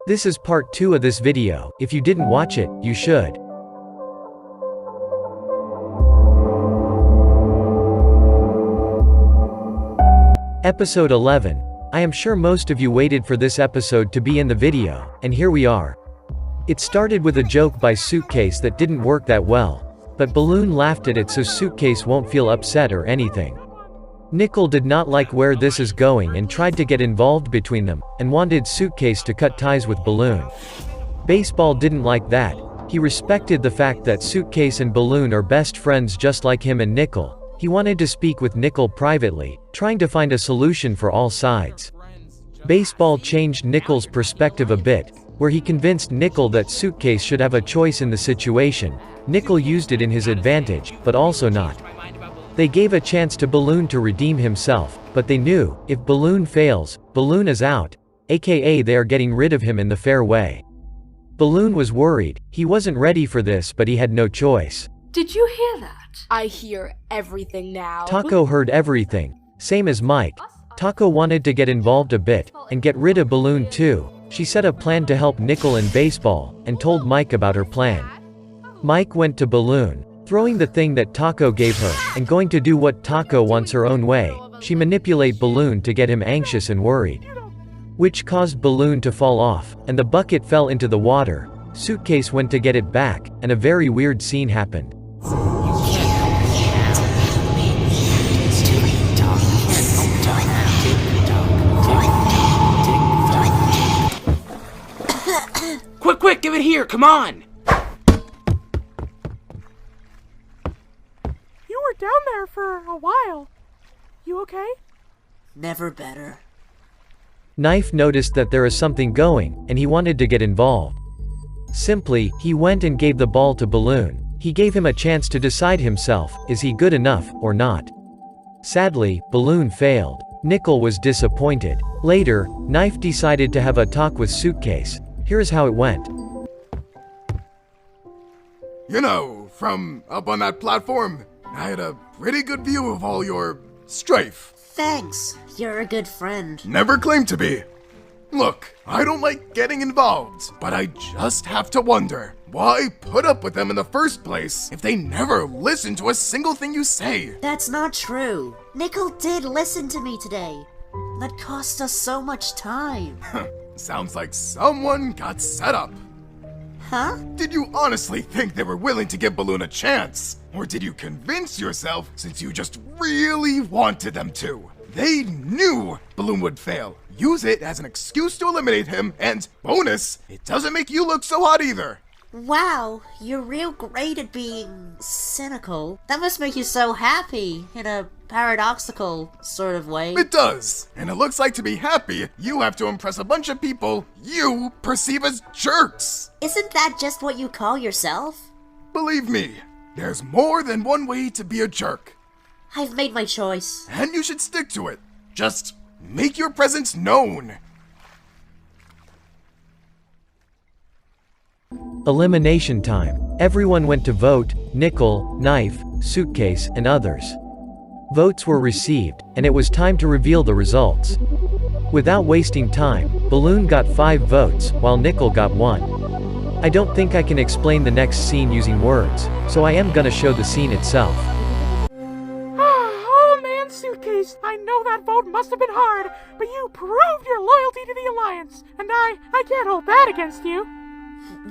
This is part 2 of this video. If you didn't watch it, you should. Episode 11. I am sure most of you waited for this episode to be in the video, and here we are. It started with a joke by Suitcase that didn't work that well, but Balloon laughed at it so Suitcase won't feel upset or anything. Nickel did not like where this is going and tried to get involved between them, and wanted Suitcase to cut ties with Balloon. Baseball didn't like that. He respected the fact that Suitcase and Balloon are best friends just like him and Nickel. He wanted to speak with Nickel privately, trying to find a solution for all sides. Baseball changed Nickel's perspective a bit, where he convinced Nickel that Suitcase should have a choice in the situation. Nickel used it in his advantage, but also not. They gave a chance to Balloon to redeem himself, but they knew, if Balloon fails, Balloon is out, aka they are getting rid of him in the fair way. Balloon was worried. He wasn't ready for this, but he had no choice. Did you hear that? I hear everything now. Taco heard everything, same as Mike. Taco wanted to get involved a bit, and get rid of Balloon too. She set a plan to help Nickel in baseball, and told Mike about her plan. Mike went to Balloon, throwing the thing that Taco gave her, and going to do what Taco wants her own way. She manipulate Balloon to get him anxious and worried, which caused Balloon to fall off, and the bucket fell into the water. Suitcase went to get it back, and a very weird scene happened. Quick, give it here, come on! You were down there for a while. You okay? Never better. Knife noticed that there is something going, and he wanted to get involved. Simply, he went and gave the ball to Balloon. He gave him a chance to decide himself, is he good enough, or not? Sadly, Balloon failed. Nickel was disappointed. Later, Knife decided to have a talk with Suitcase. Here's how it went. You know, from up on that platform, I had a pretty good view of all your strife. Thanks. You're a good friend. Never claimed to be. Look, I don't like getting involved, but I just have to wonder, why put up with them in the first place if they never listen to a single thing you say? That's not true. Nickel did listen to me today. That cost us so much time. Sounds like someone got set up. Huh? Did you honestly think they were willing to give Balloon a chance? Or did you convince yourself since you just really wanted them to? They knew Balloon would fail. Use it as an excuse to eliminate him, and bonus, it doesn't make you look so hot either. Wow, you're real great at being cynical. That must make you so happy, in a paradoxical sort of way. It does. And it looks like to be happy, you have to impress a bunch of people you perceive as jerks. Isn't that just what you call yourself? Believe me, there's more than one way to be a jerk. I've made my choice. And you should stick to it. Just make your presence known. Elimination time. Everyone went to vote, Nickel, Knife, Suitcase, and others. Votes were received, and it was time to reveal the results. Without wasting time, Balloon got 5 votes, while Nickel got 1. I don't think I can explain the next scene using words, so I am gonna show the scene itself. Oh man, Suitcase, I know that vote must have been hard, but you proved your loyalty to the Alliance, and I can't hold that against you.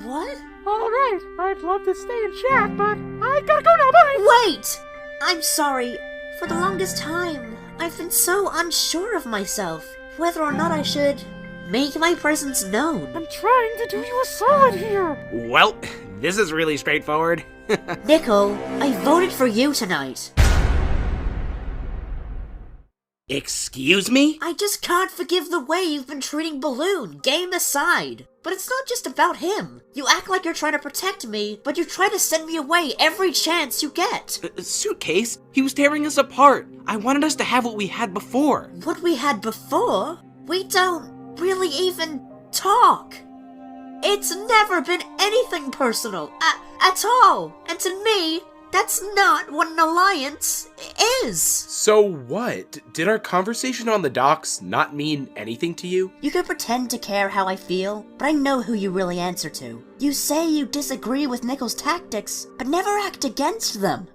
What? Alright, I'd love to stay and chat, but I gotta go now, bye! Wait! I'm sorry. For the longest time, I've been so unsure of myself, whether or not I should make my presence known. I'm trying to do you a solid here! Well, this is really straightforward. Nickel, I voted for you tonight. Excuse me? I just can't forgive the way you've been treating Balloon, game aside. But it's not just about him. You act like you're trying to protect me, but you try to send me away every chance you get. Suitcase, he was tearing us apart. I wanted us to have what we had before. What we had before? We don't really even talk. It's never been anything personal, at all. And to me, That's not what an alliance is. So what? Did our conversation on the docks not mean anything to you? You can pretend to care how I feel, but I know who you really answer to. You say you disagree with Nickel's tactics, but never act against them.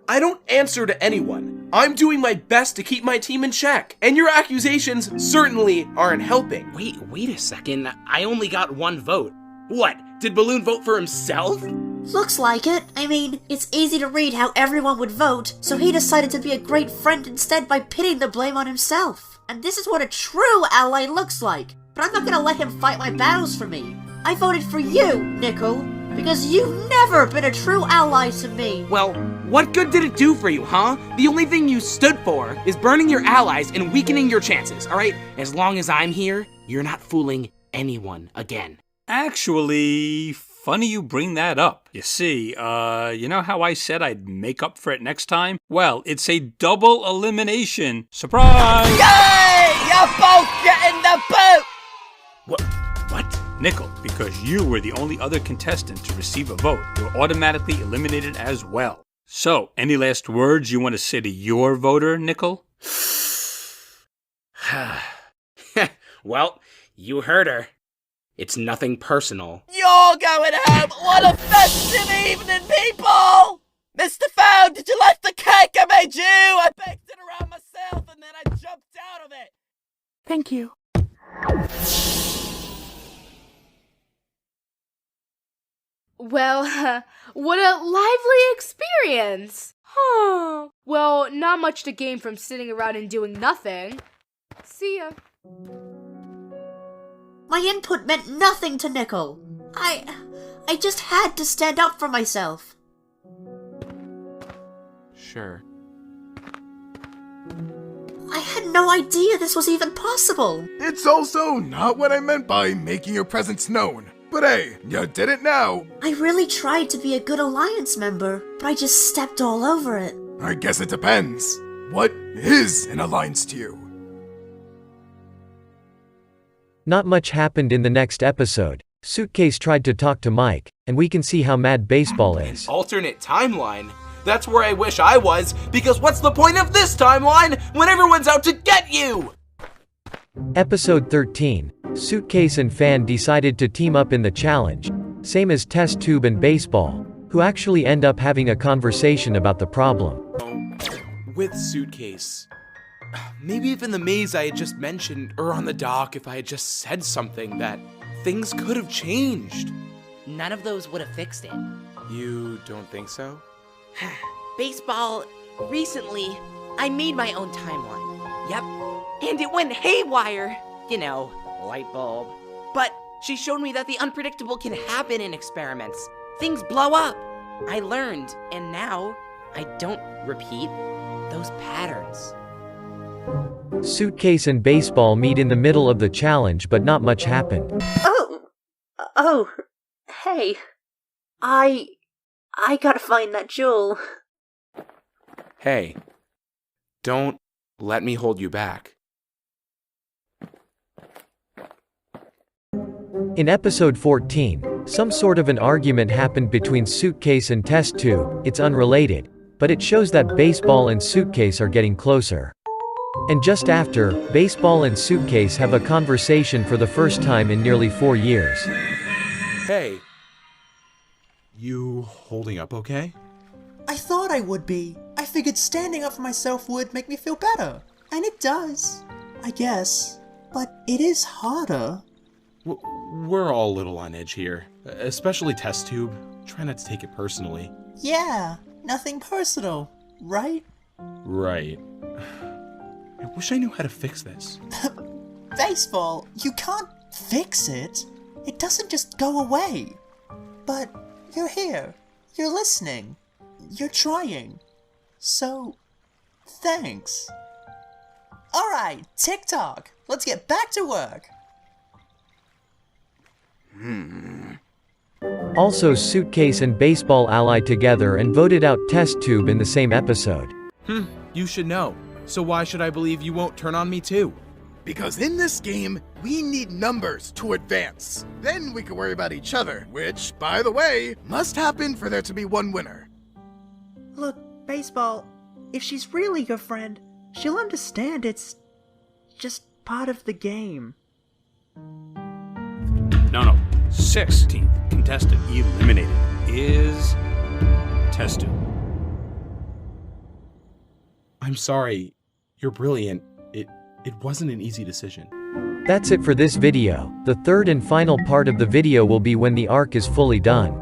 I don't answer to anyone. I'm doing my best to keep my team in check, and your accusations certainly aren't helping. Wait a second. I only got one vote. What? Did Balloon vote for himself? Looks like it. I mean, it's easy to read how everyone would vote, so he decided to be a great friend instead by pitting the blame on himself. And this is what a true ally looks like. But I'm not gonna let him fight my battles for me. I voted for you, Nickel, because you've never been a true ally to me. Well, what good did it do for you, huh? The only thing you stood for is burning your allies and weakening your chances, alright? As long as I'm here, you're not fooling anyone again. Actually, funny you bring that up. You see, you know how I said I'd make up for it next time? Well, it's a double elimination. Surprise! Yay! You're both getting the boot! What? Nickel, because you were the only other contestant to receive a vote, you're automatically eliminated as well. So, any last words you want to say to your voter, Nickel? Well, you heard her. It's nothing personal. You're going home! What a festive evening, people! Mr. Phone, did you like the cake I made you? I baked it around myself and then I jumped out of it! Thank you. Well, what a lively experience! Huh. Well, not much to gain from sitting around and doing nothing. See ya. My input meant nothing to Nickel. I just had to stand up for myself. Sure. I had no idea this was even possible. It's also not what I meant by making your presence known. But hey, you did it now. I really tried to be a good Alliance member, but I just stepped all over it. I guess it depends. What is an alliance to you? Not much happened in the next episode. Suitcase tried to talk to Mike, and we can see how mad Baseball is. Alternate timeline? That's where I wish I was, because what's the point of this timeline when everyone's out to get you? Episode 13. Suitcase and Fan decided to team up in the challenge, same as Test Tube and Baseball, who actually end up having a conversation about the problem. With Suitcase. Maybe if in the maze I had just mentioned, or on the dock if I had just said something, that things could have changed. None of those would have fixed it. You don't think so? Baseball, recently, I made my own timeline. Yep. And it went haywire. You know, light bulb. But she showed me that the unpredictable can happen in experiments. Things blow up. I learned, and now I don't repeat those patterns. Suitcase and Baseball meet in the middle of the challenge, but not much happened. Oh, hey. I gotta find that jewel. Hey, don't let me hold you back. In episode 14, some sort of an argument happened between Suitcase and Test Tube. It's unrelated, but it shows that Baseball and Suitcase are getting closer. And just after, Baseball and Suitcase have a conversation for the first time in nearly 4 years. Hey. You holding up okay? I thought I would be. I figured standing up for myself would make me feel better. And it does, I guess. But it is harder. We're all a little on edge here, especially Test Tube. Try not to take it personally. Yeah, nothing personal, right? Right. I wish I knew how to fix this. Baseball, you can't fix it. It doesn't just go away. But you're here. You're listening. You're trying. So, thanks. Alright, TikTok. Let's get back to work. Also, Suitcase and Baseball allied together and voted out Test Tube in the same episode. You should know. So why should I believe you won't turn on me too? Because in this game, we need numbers to advance. Then we can worry about each other, which, by the way, must happen for there to be one winner. Look, Baseball, if she's really your friend, she'll understand it's just part of the game. No. 16th contestant eliminated is Testu. I'm sorry. You're brilliant. It wasn't an easy decision. That's it for this video. The third and final part of the video will be when the arc is fully done.